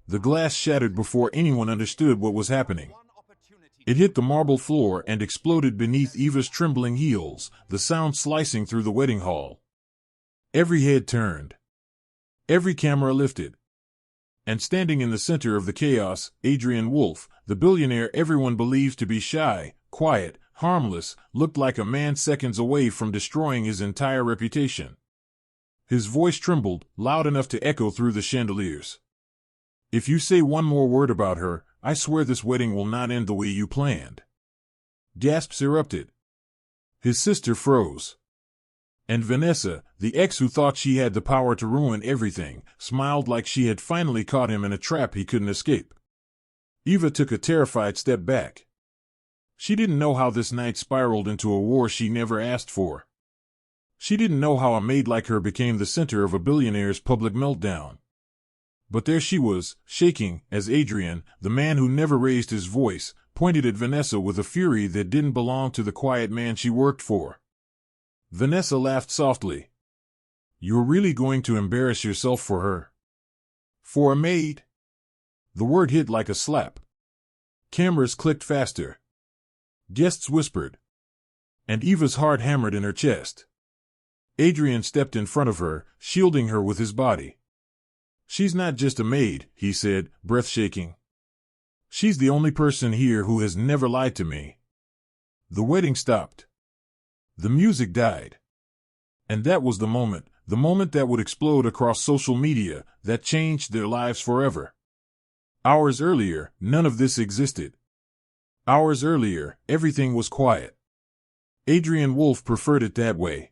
The glass shattered before anyone understood what was happening. It hit the marble floor and exploded beneath Eva's trembling heels, the sound slicing through the wedding hall. Every head turned. Every camera lifted. And standing in the center of the chaos, Adrian Wolfe, the billionaire everyone believes to be shy, quiet, harmless, looked like a man seconds away from destroying his entire reputation. His voice trembled, loud enough to echo through the chandeliers. "If you say one more word about her, I swear this wedding will not end the way you planned." Gasps erupted. His sister froze. And Vanessa, the ex who thought she had the power to ruin everything, smiled like she had finally caught him in a trap he couldn't escape. Eva took a terrified step back. She didn't know how this night spiraled into a war she never asked for. She didn't know how a maid like her became the center of a billionaire's public meltdown. But there she was, shaking, as Adrian, the man who never raised his voice, pointed at Vanessa with a fury that didn't belong to the quiet man she worked for. Vanessa laughed softly. "You're really going to embarrass yourself for her? For a maid?" The word hit like a slap. Cameras clicked faster. Guests whispered. And Eva's heart hammered in her chest. Adrian stepped in front of her, shielding her with his body. "She's not just a maid," he said, breath shaking. "She's the only person here who has never lied to me." The wedding stopped. The music died. And that was the moment that would explode across social media, that changed their lives forever. Hours earlier, none of this existed. Hours earlier, everything was quiet. Adrian Wolfe preferred it that way.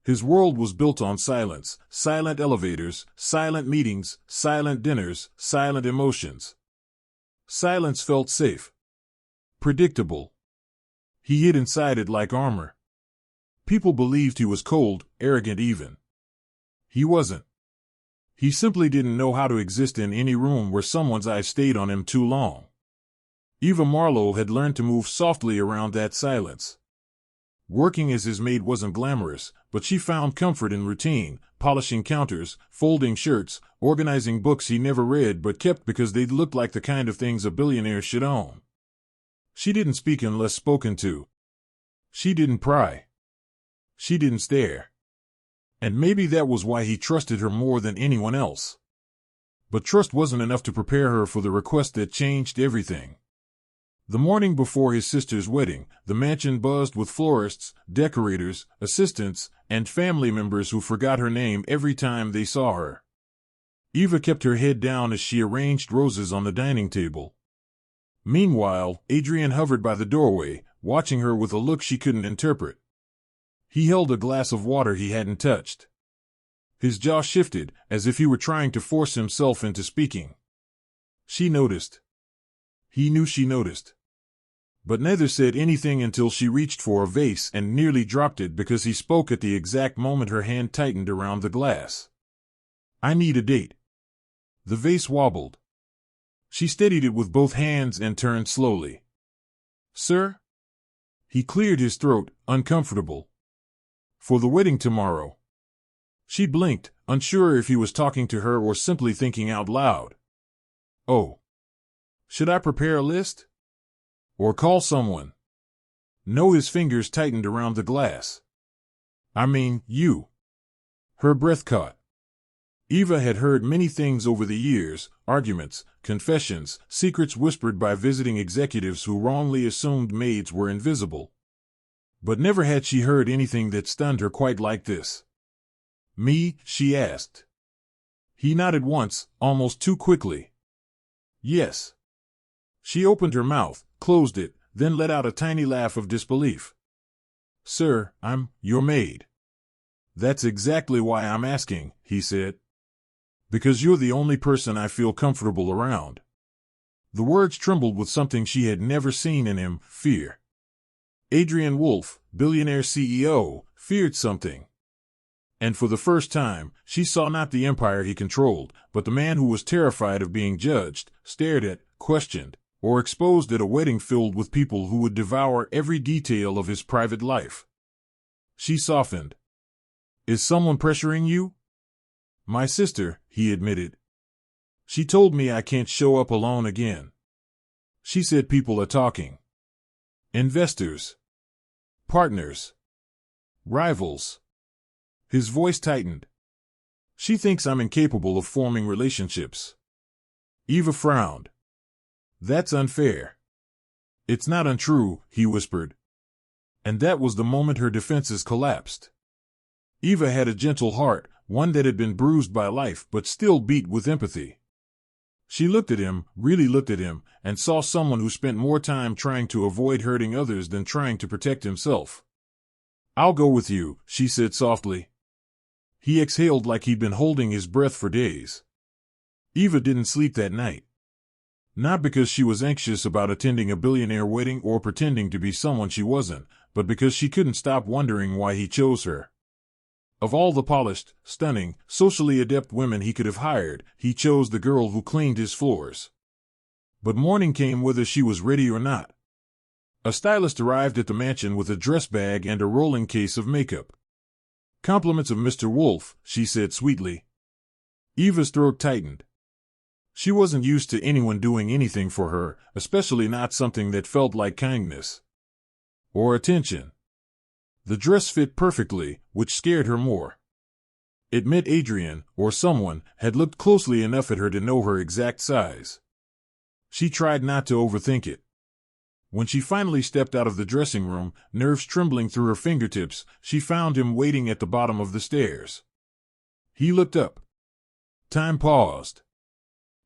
His world was built on silence, silent elevators, silent meetings, silent dinners, silent emotions. Silence felt safe. Predictable. He hid inside it like armor. People believed he was cold, arrogant even. He wasn't. He simply didn't know how to exist in any room where someone's eyes stayed on him too long. Eva Marlowe had learned to move softly around that silence. Working as his maid wasn't glamorous, but she found comfort in routine, polishing counters, folding shirts, organizing books he never read but kept because they looked like the kind of things a billionaire should own. She didn't speak unless spoken to. She didn't pry. She didn't stare. And maybe that was why he trusted her more than anyone else. But trust wasn't enough to prepare her for the request that changed everything. The morning before his sister's wedding, the mansion buzzed with florists, decorators, assistants, and family members who forgot her name every time they saw her. Eva kept her head down as she arranged roses on the dining table. Meanwhile, Adrian hovered by the doorway, watching her with a look she couldn't interpret. He held a glass of water he hadn't touched. His jaw shifted, as if he were trying to force himself into speaking. She noticed. He knew she noticed. But neither said anything until she reached for a vase and nearly dropped it because he spoke at the exact moment her hand tightened around the glass. "I need a date." The vase wobbled. She steadied it with both hands and turned slowly. "Sir?" He cleared his throat, uncomfortable. "For the wedding tomorrow." She blinked, unsure if he was talking to her or simply thinking out loud. "Oh. Should I prepare a list? Or call someone?" No, his fingers tightened around the glass. "I mean, you." Her breath caught. Eva had heard many things over the years, arguments, confessions, secrets whispered by visiting executives who wrongly assumed maids were invisible. But never had she heard anything that stunned her quite like this. "Me?" she asked. He nodded once, almost too quickly. "Yes." She opened her mouth, closed it, then let out a tiny laugh of disbelief. "Sir, I'm your maid." "That's exactly why I'm asking," he said. "Because you're the only person I feel comfortable around." The words trembled with something she had never seen in him, fear. Adrian Wolfe, billionaire CEO, feared something. And for the first time, she saw not the empire he controlled, but the man who was terrified of being judged, stared at, questioned, or exposed at a wedding filled with people who would devour every detail of his private life. She softened. "Is someone pressuring you?" "My sister," he admitted. She told me I can't show up alone again. She said people are talking. Investors. Partners. Rivals. His voice tightened. She thinks I'm incapable of forming relationships. Eva frowned. That's unfair. It's not untrue, he whispered. And that was the moment her defenses collapsed. Eva had a gentle heart, one that had been bruised by life but still beat with empathy. She looked at him, really looked at him, and saw someone who spent more time trying to avoid hurting others than trying to protect himself. I'll go with you, she said softly. He exhaled like he'd been holding his breath for days. Eva didn't sleep that night. Not because she was anxious about attending a billionaire wedding or pretending to be someone she wasn't, but because she couldn't stop wondering why he chose her. Of all the polished, stunning, socially adept women he could have hired, he chose the girl who cleaned his floors. But morning came whether she was ready or not. A stylist arrived at the mansion with a dress bag and a rolling case of makeup. Compliments of Mr. Wolfe, she said sweetly. Eva's throat tightened. She wasn't used to anyone doing anything for her, especially not something that felt like kindness. Or attention. The dress fit perfectly, which scared her more. It meant Adrian, or someone, had looked closely enough at her to know her exact size. She tried not to overthink it. When she finally stepped out of the dressing room, nerves trembling through her fingertips, she found him waiting at the bottom of the stairs. He looked up. Time paused.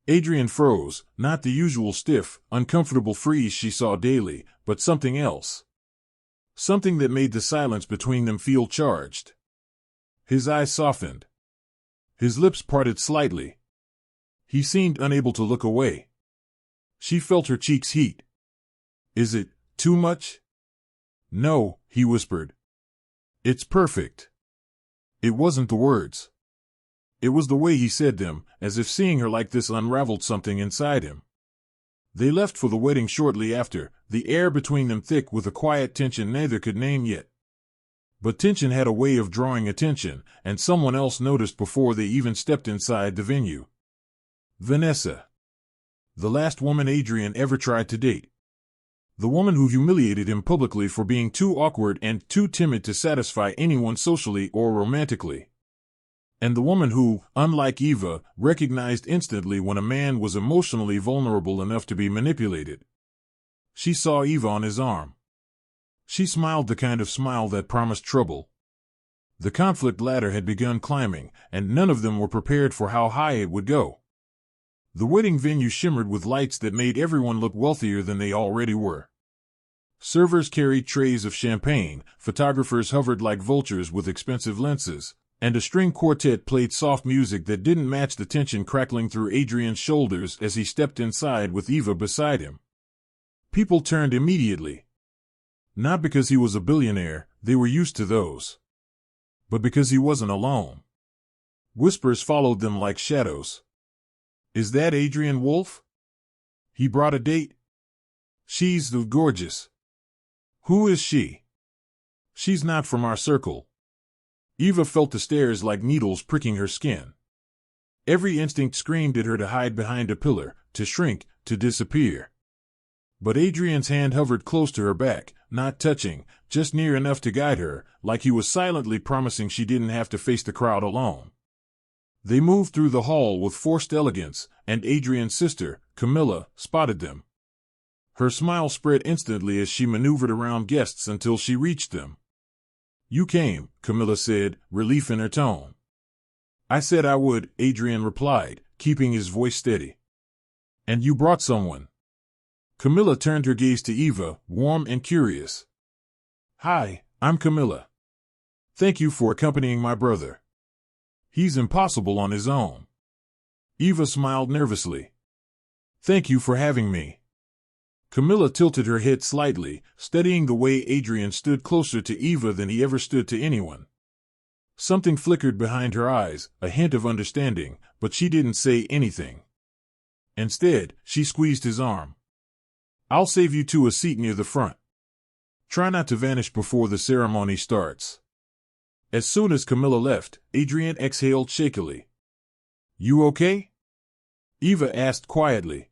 Adrian froze, not the usual stiff, uncomfortable freeze she saw daily, but something else. Something that made the silence between them feel charged. His eyes softened. His lips parted slightly. He seemed unable to look away. She felt her cheeks heat. Is it too much? No, he whispered. It's perfect. It wasn't the words. It was the way he said them, as if seeing her like this unraveled something inside him. They left for the wedding shortly after, the air between them thick with a quiet tension neither could name yet. But tension had a way of drawing attention, and someone else noticed before they even stepped inside the venue. Vanessa. The last woman Adrian ever tried to date. The woman who humiliated him publicly for being too awkward and too timid to satisfy anyone socially or romantically. And the woman who, unlike Eva, recognized instantly when a man was emotionally vulnerable enough to be manipulated. She saw Eva on his arm. She smiled the kind of smile that promised trouble. The conflict ladder had begun climbing, and none of them were prepared for how high it would go. The wedding venue shimmered with lights that made everyone look wealthier than they already were. Servers carried trays of champagne, photographers hovered like vultures with expensive lenses, and a string quartet played soft music that didn't match the tension crackling through Adrian's shoulders as he stepped inside with Eva beside him. People turned immediately. Not because he was a billionaire, they were used to those. But because he wasn't alone. Whispers followed them like shadows. Is that Adrian Wolfe? He brought a date? She's the gorgeous. Who is she? She's not from our circle. Eva felt the stares like needles pricking her skin. Every instinct screamed at her to hide behind a pillar, to shrink, to disappear. But Adrian's hand hovered close to her back, not touching, just near enough to guide her, like he was silently promising she didn't have to face the crowd alone. They moved through the hall with forced elegance, and Adrian's sister, Camilla, spotted them. Her smile spread instantly as she maneuvered around guests until she reached them. You came, Camilla said, relief in her tone. I said I would, Adrian replied, keeping his voice steady. And you brought someone. Camilla turned her gaze to Eva, warm and curious. Hi, I'm Camilla. Thank you for accompanying my brother. He's impossible on his own. Eva smiled nervously. Thank you for having me. Camilla tilted her head slightly, studying the way Adrian stood closer to Eva than he ever stood to anyone. Something flickered behind her eyes, a hint of understanding, but she didn't say anything. Instead, she squeezed his arm. I'll save you two a seat near the front. Try not to vanish before the ceremony starts. As soon as Camilla left, Adrian exhaled shakily. You okay? Eva asked quietly.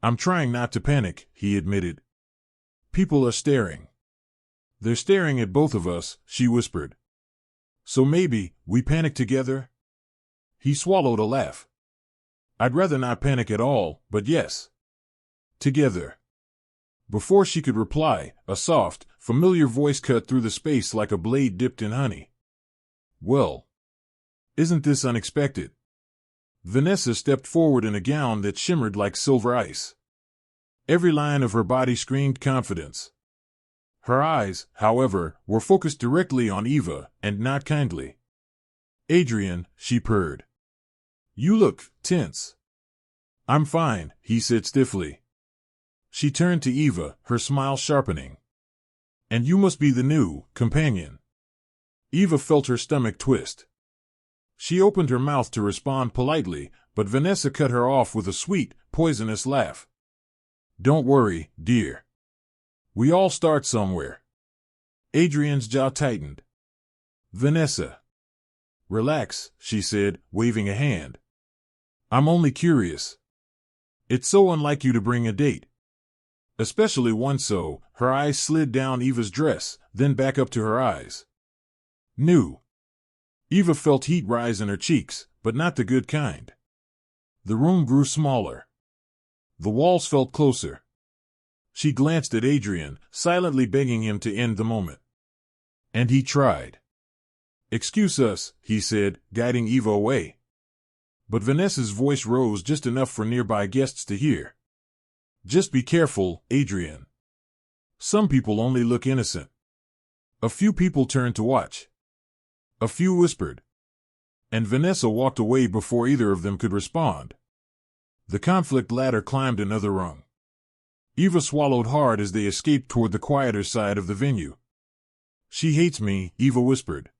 I'm trying not to panic, he admitted. People are staring. They're staring at both of us, she whispered. So maybe we panic together? He swallowed a laugh. I'd rather not panic at all, but yes. Together. Before she could reply, a soft, familiar voice cut through the space like a blade dipped in honey. Well, isn't this unexpected? Vanessa stepped forward in a gown that shimmered like silver ice. Every line of her body screamed confidence. Her eyes, however, were focused directly on Eva, and not kindly. Adrian, she purred. You look tense. I'm fine, he said stiffly. She turned to Eva, her smile sharpening. And you must be the new companion. Eva felt her stomach twist. She opened her mouth to respond politely, but Vanessa cut her off with a sweet, poisonous laugh. Don't worry, dear. We all start somewhere. Adrian's jaw tightened. Vanessa. Relax, she said, waving a hand. I'm only curious. It's so unlike you to bring a date. Especially one so, her eyes slid down Eva's dress, then back up to her eyes. New. Eva felt heat rise in her cheeks, but not the good kind. The room grew smaller. The walls felt closer. She glanced at Adrian, silently begging him to end the moment. And he tried. Excuse us, he said, guiding Eva away. But Vanessa's voice rose just enough for nearby guests to hear. Just be careful, Adrian. Some people only look innocent. A few people turned to watch. A few whispered. And Vanessa walked away before either of them could respond. The conflict ladder climbed another rung. Eva swallowed hard as they escaped toward the quieter side of the venue. She hates me, Eva whispered.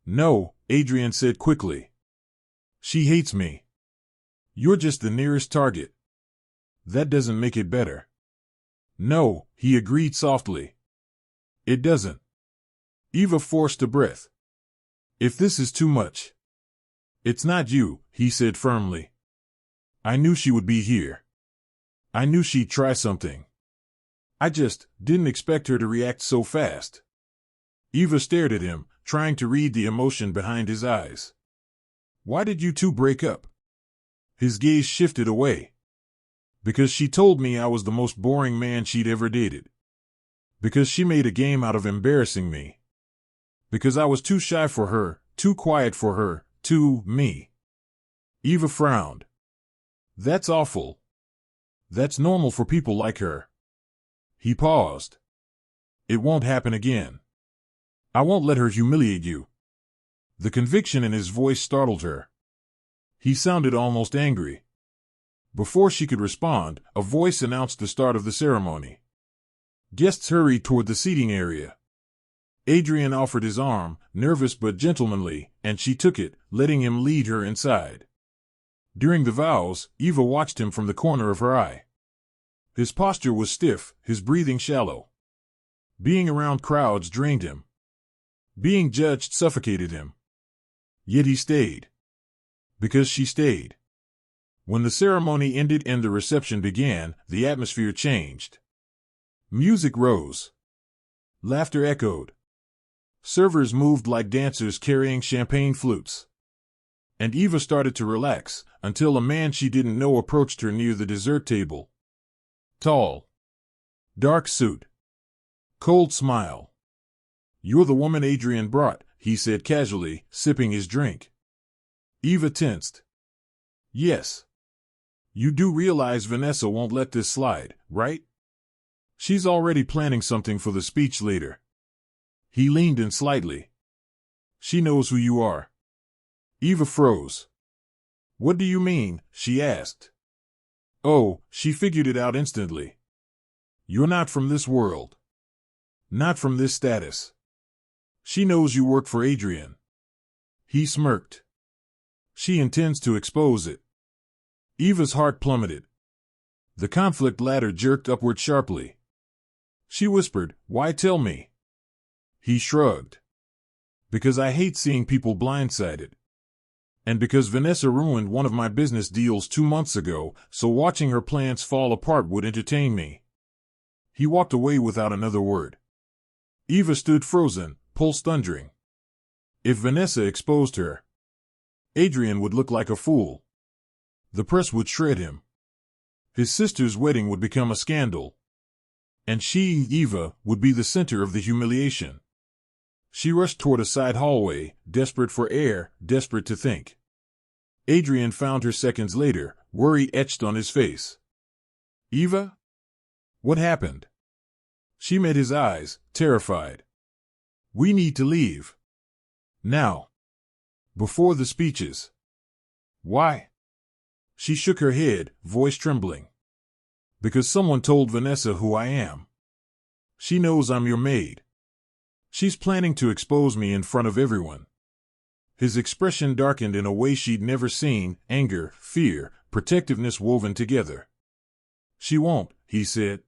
No, Adrian said quickly. She hates me. You're just the nearest target. That doesn't make it better. No, he agreed softly. It doesn't. Eva forced a breath. If this is too much. It's not you, he said firmly. I knew she would be here. I knew she'd try something. I just didn't expect her to react so fast. Eva stared at him, trying to read the emotion behind his eyes. Why did you two break up? His gaze shifted away. Because she told me I was the most boring man she'd ever dated. Because she made a game out of embarrassing me. Because I was too shy for her, too quiet for her, too me. Eva frowned. That's awful. That's normal for people like her. He paused. It won't happen again. I won't let her humiliate you. The conviction in his voice startled her. He sounded almost angry. Before she could respond, a voice announced the start of the ceremony. Guests hurried toward the seating area. Adrian offered his arm, nervous but gentlemanly, and she took it, letting him lead her inside. During the vows, Eva watched him from the corner of her eye. His posture was stiff, his breathing shallow. Being around crowds drained him. Being judged suffocated him. Yet he stayed. Because she stayed. When the ceremony ended and the reception began, the atmosphere changed. Music rose. Laughter echoed. Servers moved like dancers carrying champagne flutes. And Eva started to relax, until a man she didn't know approached her near the dessert table. Tall. Dark suit. Cold smile. You're the woman Adrian brought, he said casually, sipping his drink. Eva tensed. Yes. You do realize Vanessa won't let this slide, right? She's already planning something for the speech later. He leaned in slightly. She knows who you are. Eva froze. What do you mean? She asked. Oh, she figured it out instantly. You're not from this world. Not from this status. She knows you work for Adrian. He smirked. She intends to expose it. Eva's heart plummeted. The conflict ladder jerked upward sharply. She whispered, Why tell me? He shrugged. Because I hate seeing people blindsided. And because Vanessa ruined one of my business deals 2 months ago, so watching her plans fall apart would entertain me. He walked away without another word. Eva stood frozen, pulse thundering. If Vanessa exposed her, Adrian would look like a fool. The press would shred him. His sister's wedding would become a scandal. And she, Eva, would be the center of the humiliation. She rushed toward a side hallway, desperate for air, desperate to think. Adrian found her seconds later, worry etched on his face. Eva? What happened? She met his eyes, terrified. We need to leave. Now. Before the speeches. Why? She shook her head, voice trembling. Because someone told Vanessa who I am. She knows I'm your maid. She's planning to expose me in front of everyone. His expression darkened in a way she'd never seen, anger, fear, protectiveness woven together. She won't, he said.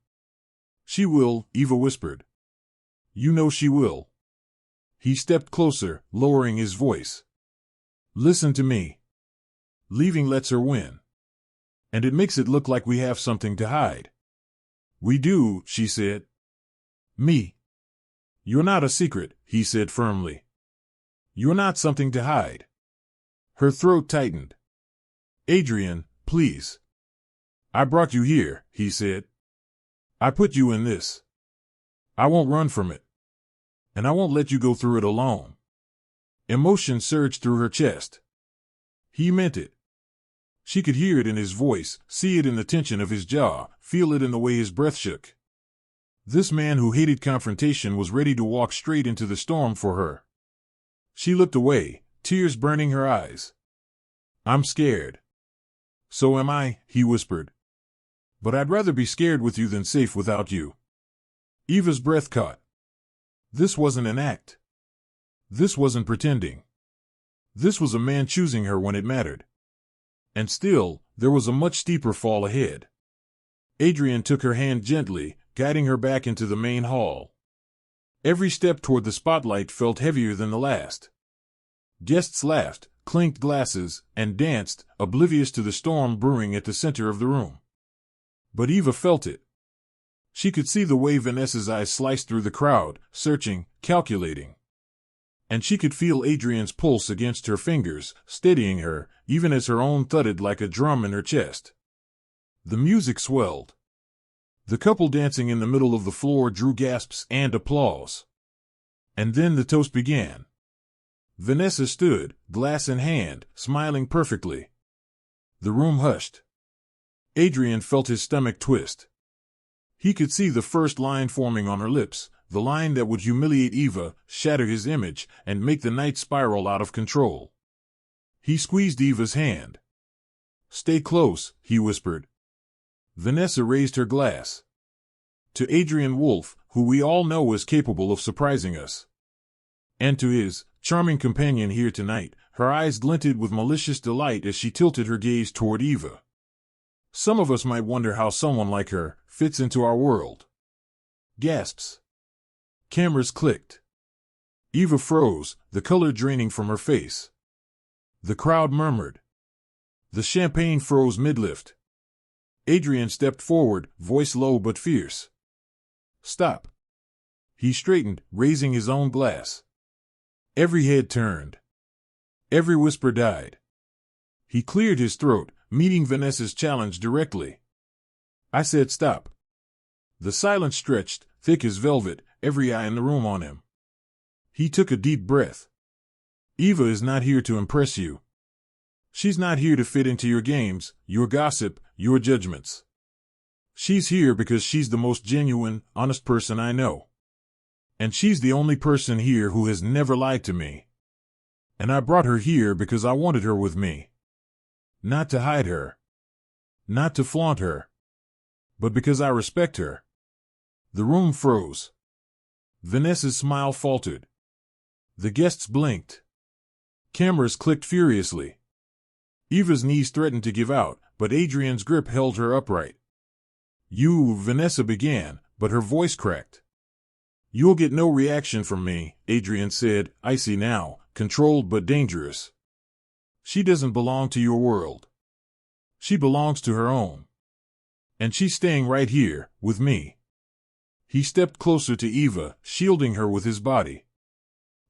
She will, Eva whispered. You know she will. He stepped closer, lowering his voice. Listen to me. Leaving lets her win. And it makes it look like we have something to hide. We do, she said. Me. You're not a secret, he said firmly. You're not something to hide. Her throat tightened. Adrian, please. I brought you here, he said. I put you in this. I won't run from it. And I won't let you go through it alone. Emotion surged through her chest. He meant it. She could hear it in his voice, see it in the tension of his jaw, feel it in the way his breath shook. This man who hated confrontation was ready to walk straight into the storm for her. She looked away, tears burning her eyes. I'm scared. So am I, he whispered. But I'd rather be scared with you than safe without you. Eva's breath caught. This wasn't an act. This wasn't pretending. This was a man choosing her when it mattered. And still, there was a much steeper fall ahead. Adrian took her hand gently, guiding her back into the main hall. Every step toward the spotlight felt heavier than the last. Guests laughed, clinked glasses, and danced, oblivious to the storm brewing at the center of the room. But Eva felt it. She could see the way Vanessa's eyes sliced through the crowd, searching, calculating. And she could feel Adrian's pulse against her fingers, steadying her, even as her own thudded like a drum in her chest. The music swelled. The couple dancing in the middle of the floor drew gasps and applause. And then the toast began. Vanessa stood, glass in hand, smiling perfectly. The room hushed. Adrian felt his stomach twist. He could see the first line forming on her lips, the line that would humiliate Eva, shatter his image, and make the night spiral out of control. He squeezed Eva's hand. Stay close, he whispered. Vanessa raised her glass. To Adrian Wolfe, who we all know is capable of surprising us. And to his charming companion here tonight, her eyes glinted with malicious delight as she tilted her gaze toward Eva. Some of us might wonder how someone like her fits into our world. Gasps. Cameras clicked. Eva froze, the color draining from her face. The crowd murmured. The champagne froze mid-lift. Adrian stepped forward, voice low but fierce. Stop. He straightened, raising his own glass. Every head turned. Every whisper died. He cleared his throat, meeting Vanessa's challenge directly. I said stop. The silence stretched, thick as velvet, every eye in the room on him. He took a deep breath. Eva is not here to impress you. She's not here to fit into your games, your gossip, your judgments. She's here because she's the most genuine, honest person I know. And she's the only person here who has never lied to me. And I brought her here because I wanted her with me. Not to hide her. Not to flaunt her. But because I respect her. The room froze. Vanessa's smile faltered. The guests blinked. Cameras clicked furiously. Eva's knees threatened to give out, but Adrian's grip held her upright. You, Vanessa began, but her voice cracked. You'll get no reaction from me, Adrian said, icy now, controlled but dangerous. She doesn't belong to your world. She belongs to her own. And she's staying right here, with me. He stepped closer to Eva, shielding her with his body.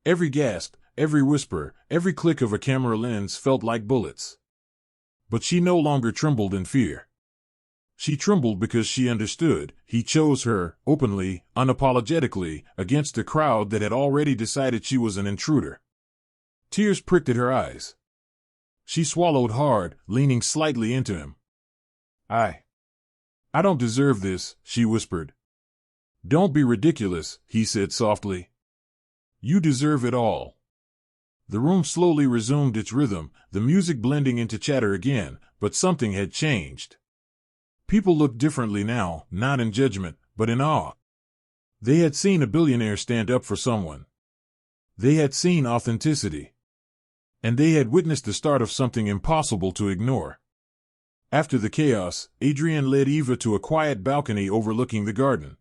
Every gasp, every whisper, every click of a camera lens felt like bullets. But she no longer trembled in fear. She trembled because she understood. He chose her, openly, unapologetically, against a crowd that had already decided she was an intruder. Tears pricked at her eyes. She swallowed hard, leaning slightly into him. I don't deserve this, she whispered. Don't be ridiculous, he said softly. You deserve it all. The room slowly resumed its rhythm, the music blending into chatter again, but something had changed. People looked differently now, not in judgment, but in awe. They had seen a billionaire stand up for someone. They had seen authenticity. And they had witnessed the start of something impossible to ignore. After the chaos, Adrian led Eva to a quiet balcony overlooking the garden.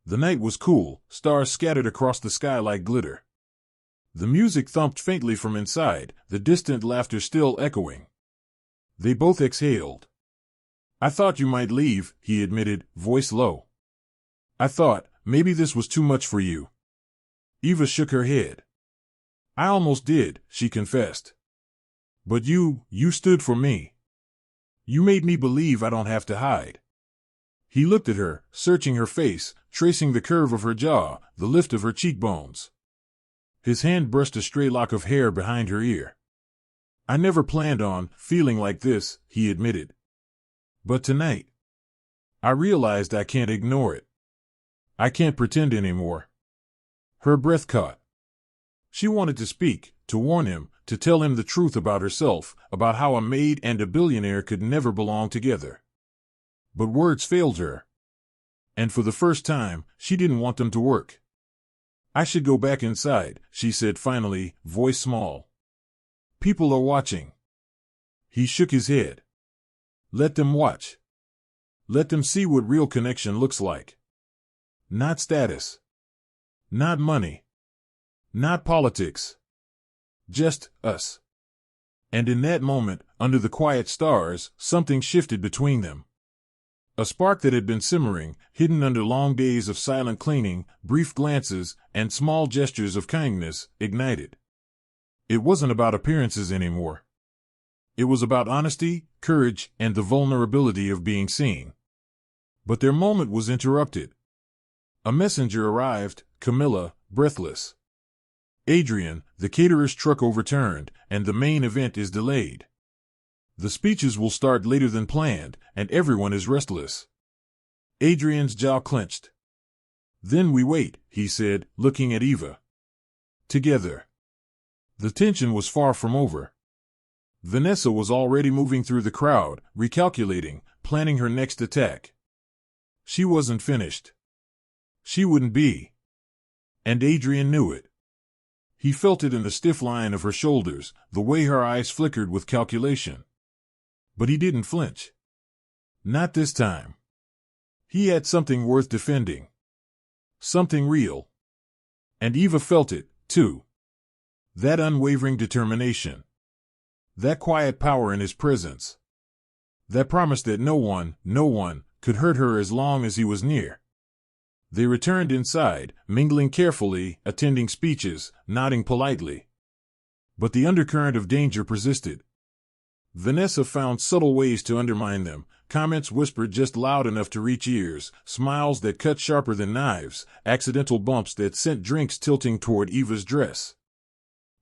The night was cool, stars scattered across the sky like glitter. The music thumped faintly from inside, the distant laughter still echoing. They both exhaled. I thought you might leave, he admitted, voice low. I thought, maybe this was too much for you. Eva shook her head. I almost did, she confessed. But you stood for me. You made me believe I don't have to hide. He looked at her, searching her face, tracing the curve of her jaw, the lift of her cheekbones. His hand brushed a stray lock of hair behind her ear. I never planned on feeling like this, he admitted. But tonight, I realized I can't ignore it. I can't pretend anymore. Her breath caught. She wanted to speak, to warn him, to tell him the truth about herself, about how a maid and a billionaire could never belong together. But words failed her. And for the first time, she didn't want them to work. I should go back inside, she said finally, voice small. People are watching. He shook his head. Let them watch. Let them see what real connection looks like. Not status. Not money. Not politics. Just us. And in that moment, under the quiet stars, something shifted between them. A spark that had been simmering, hidden under long days of silent cleaning, brief glances, and small gestures of kindness, ignited. It wasn't about appearances anymore. It was about honesty, courage, and the vulnerability of being seen. But their moment was interrupted. A messenger arrived, Camilla, breathless. Adrian, the caterer's truck overturned, and the main event is delayed. The speeches will start later than planned, and everyone is restless. Adrian's jaw clenched. Then we wait, he said, looking at Eva. Together. The tension was far from over. Vanessa was already moving through the crowd, recalculating, planning her next attack. She wasn't finished. She wouldn't be. And Adrian knew it. He felt it in the stiff line of her shoulders, the way her eyes flickered with calculation. But he didn't flinch. Not this time. He had something worth defending. Something real. And Eva felt it, too. That unwavering determination. That quiet power in his presence. That promise that no one could hurt her as long as he was near. They returned inside, mingling carefully, attending speeches, nodding politely. But the undercurrent of danger persisted. Vanessa found subtle ways to undermine them, comments whispered just loud enough to reach ears, smiles that cut sharper than knives, accidental bumps that sent drinks tilting toward Eva's dress.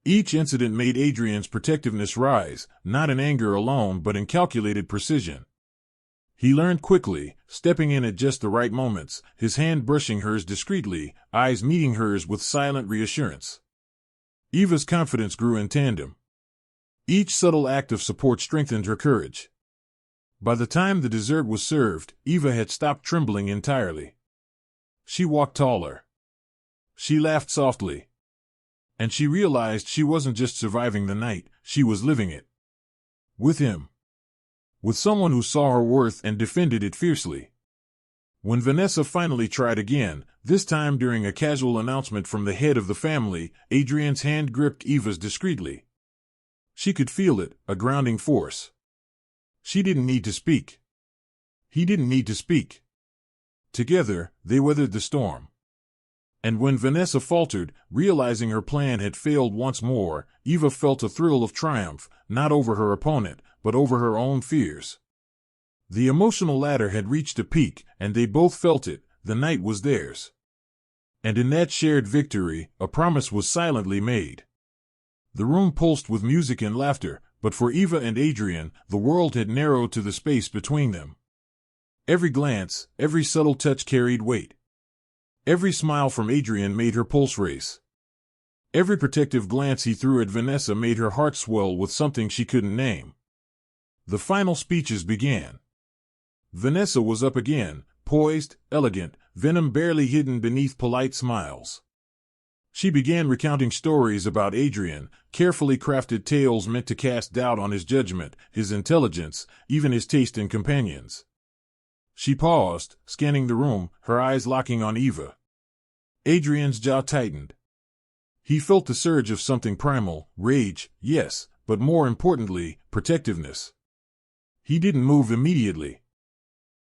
Each incident made Adrian's protectiveness rise, not in anger alone but in calculated precision. He learned quickly, stepping in at just the right moments, his hand brushing hers discreetly, eyes meeting hers with silent reassurance. Eva's confidence grew in tandem. Each subtle act of support strengthened her courage. By the time the dessert was served, Eva had stopped trembling entirely. She walked taller. She laughed softly. And she realized she wasn't just surviving the night, she was living it. With him. With someone who saw her worth and defended it fiercely. When Vanessa finally tried again, this time during a casual announcement from the head of the family, Adrian's hand gripped Eva's discreetly. She could feel it, a grounding force. She didn't need to speak. He didn't need to speak. Together, they weathered the storm. And when Vanessa faltered, realizing her plan had failed once more, Eva felt a thrill of triumph, not over her opponent, but over her own fears. The emotional ladder had reached a peak, and they both felt it. The night was theirs. And in that shared victory, a promise was silently made. The room pulsed with music and laughter, but for Eva and Adrian, the world had narrowed to the space between them. Every glance, every subtle touch carried weight. Every smile from Adrian made her pulse race. Every protective glance he threw at Vanessa made her heart swell with something she couldn't name. The final speeches began. Vanessa was up again, poised, elegant, venom barely hidden beneath polite smiles. She began recounting stories about Adrian, carefully crafted tales meant to cast doubt on his judgment, his intelligence, even his taste in companions. She paused, scanning the room, her eyes locking on Eva. Adrian's jaw tightened. He felt the surge of something primal, rage, yes, but more importantly, protectiveness. He didn't move immediately.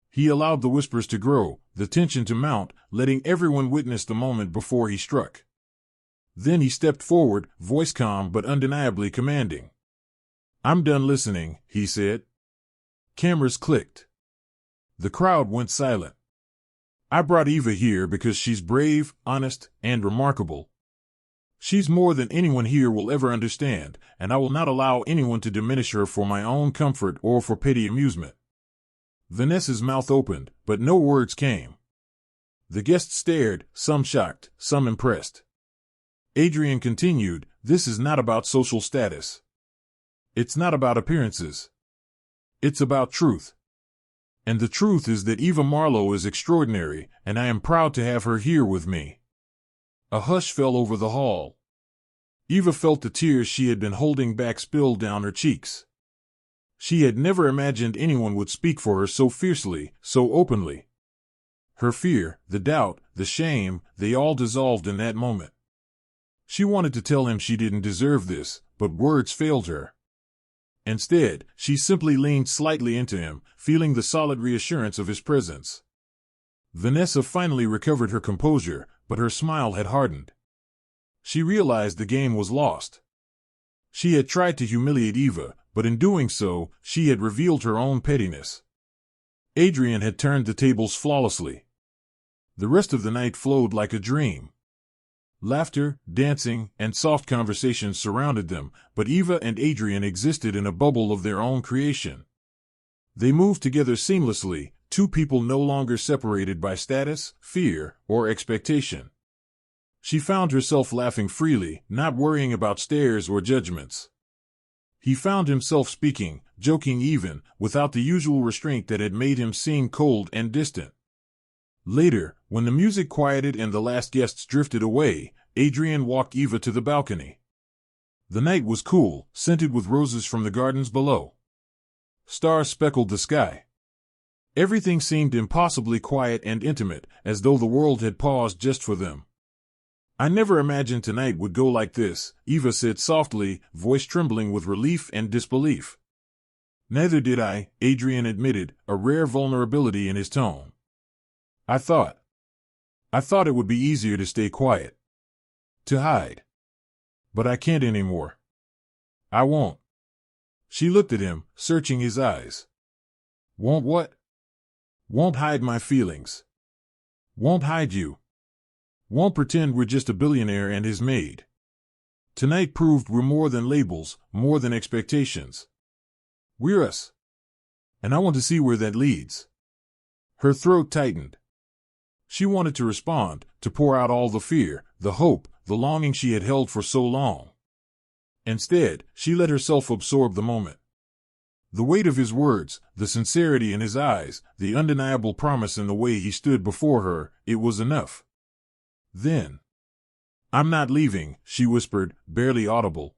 He allowed the whispers to grow, the tension to mount, letting everyone witness the moment before he struck. Then he stepped forward, voice calm but undeniably commanding. "I'm done listening," he said. Cameras clicked. The crowd went silent. "I brought Eva here because she's brave, honest, and remarkable. She's more than anyone here will ever understand, and I will not allow anyone to diminish her for my own comfort or for petty amusement." Vanessa's mouth opened, but no words came. The guests stared, some shocked, some impressed. Adrian continued, "This is not about social status. It's not about appearances. It's about truth. And the truth is that Eva Marlowe is extraordinary, and I am proud to have her here with me." A hush fell over the hall. Eva felt the tears she had been holding back spill down her cheeks. She had never imagined anyone would speak for her so fiercely, so openly. Her fear, the doubt, the shame, they all dissolved in that moment. She wanted to tell him she didn't deserve this, but words failed her. Instead, she simply leaned slightly into him, feeling the solid reassurance of his presence. Vanessa finally recovered her composure, but her smile had hardened. She realized the game was lost. She had tried to humiliate Eva, but in doing so, she had revealed her own pettiness. Adrian had turned the tables flawlessly. The rest of the night flowed like a dream. Laughter, dancing, and soft conversations surrounded them, but Eva and Adrian existed in a bubble of their own creation. They moved together seamlessly, two people no longer separated by status, fear, or expectation. She found herself laughing freely, not worrying about stares or judgments. He found himself speaking, joking even, without the usual restraint that had made him seem cold and distant. Later, when the music quieted and the last guests drifted away, Adrian walked Eva to the balcony. The night was cool, scented with roses from the gardens below. Stars speckled the sky. Everything seemed impossibly quiet and intimate, as though the world had paused just for them. "I never imagined tonight would go like this," Eva said softly, voice trembling with relief and disbelief. "Neither did I," Adrian admitted, a rare vulnerability in his tone. I thought it would be easier to stay quiet. To hide. But I can't anymore. I won't." She looked at him, searching his eyes. "Won't what?" "Won't hide my feelings. Won't hide you. Won't pretend we're just a billionaire and his maid. Tonight proved we're more than labels, more than expectations. We're us. And I want to see where that leads." Her throat tightened. She wanted to respond, to pour out all the fear, the hope, the longing she had held for so long. Instead, she let herself absorb the moment. The weight of his words, the sincerity in his eyes, the undeniable promise in the way he stood before her, it was enough. Then, "I'm not leaving," she whispered, barely audible.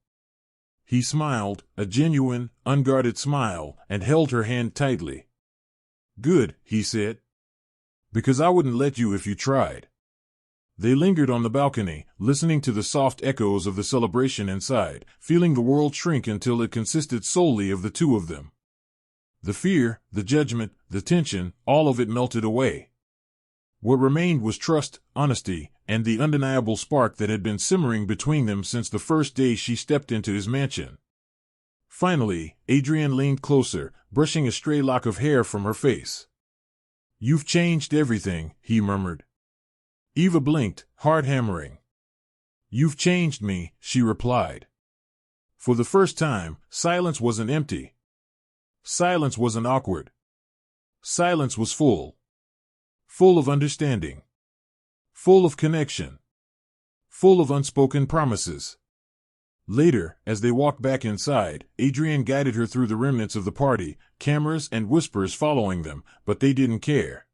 He smiled, a genuine, unguarded smile, and held her hand tightly. "Good," he said. "Because I wouldn't let you if you tried." They lingered on the balcony, listening to the soft echoes of the celebration inside, feeling the world shrink until it consisted solely of the two of them. The fear, the judgment, the tension, all of it melted away. What remained was trust, honesty, and the undeniable spark that had been simmering between them since the first day she stepped into his mansion. Finally, Adrian leaned closer, brushing a stray lock of hair from her face. "You've changed everything," he murmured. Eva blinked, heart hammering. "You've changed me," she replied. For the first time, silence wasn't empty. Silence wasn't awkward. Silence was full. Full of understanding. Full of connection. Full of unspoken promises. Later, as they walked back inside, Adrian guided her through the remnants of the party, cameras and whispers following them, but they didn't care.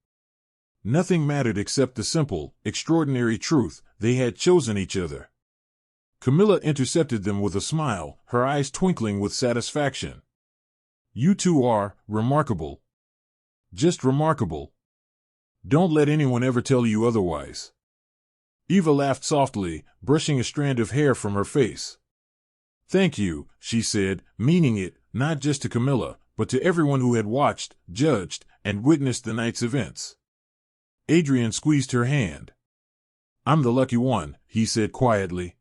Nothing mattered except the simple, extraordinary truth: they had chosen each other. Camilla intercepted them with a smile, her eyes twinkling with satisfaction. "You two are remarkable. Just remarkable. Don't let anyone ever tell you otherwise." Eva laughed softly, brushing a strand of hair from her face. "Thank you," she said, meaning it, not just to Camilla, but to everyone who had watched, judged, and witnessed the night's events. Adrian squeezed her hand. "I'm the lucky one," he said quietly.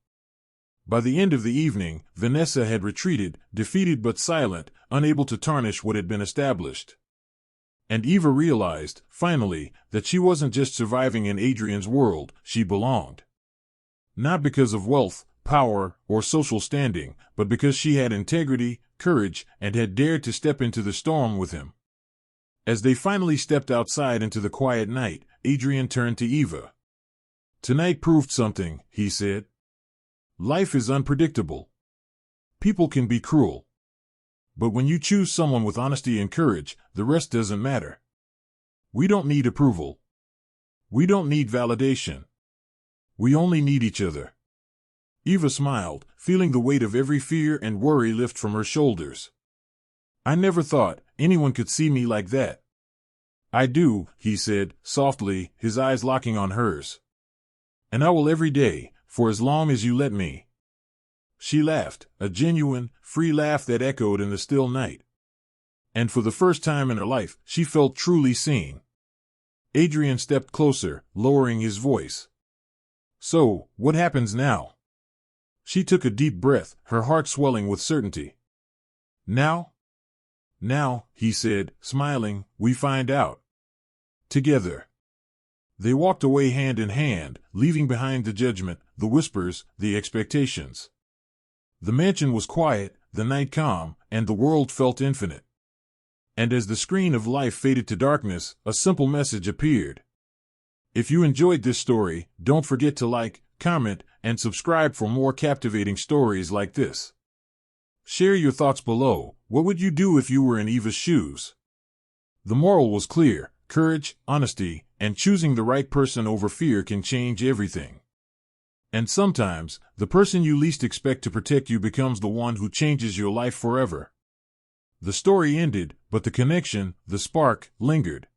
By the end of the evening, Vanessa had retreated, defeated but silent, unable to tarnish what had been established. And Eva realized, finally, that she wasn't just surviving in Adrian's world, she belonged. Not because of wealth, power, or social standing, but because she had integrity, courage, and had dared to step into the storm with him. As they finally stepped outside into the quiet night, Adrian turned to Eva. "Tonight proved something," he said. "Life is unpredictable. People can be cruel. But when you choose someone with honesty and courage, the rest doesn't matter. We don't need approval. We don't need validation. We only need each other." Eva smiled, feeling the weight of every fear and worry lift from her shoulders. "I never thought anyone could see me like that." "I do," he said, softly, his eyes locking on hers. "And I will every day, for as long as you let me." She laughed, a genuine, free laugh that echoed in the still night. And for the first time in her life, she felt truly seen. Adrian stepped closer, lowering his voice. "So, what happens now?" She took a deep breath, her heart swelling with certainty. "Now?" "Now," he said, smiling, "we find out. Together." They walked away hand in hand, leaving behind the judgment, the whispers, the expectations. The mansion was quiet, the night calm, and the world felt infinite. And as the screen of life faded to darkness, a simple message appeared. If you enjoyed this story, don't forget to like, comment, and subscribe for more captivating stories like this. Share your thoughts below. What would you do if you were in Eva's shoes? The moral was clear: courage, honesty, and choosing the right person over fear can change everything. And sometimes, the person you least expect to protect you becomes the one who changes your life forever. The story ended, but the connection, the spark, lingered.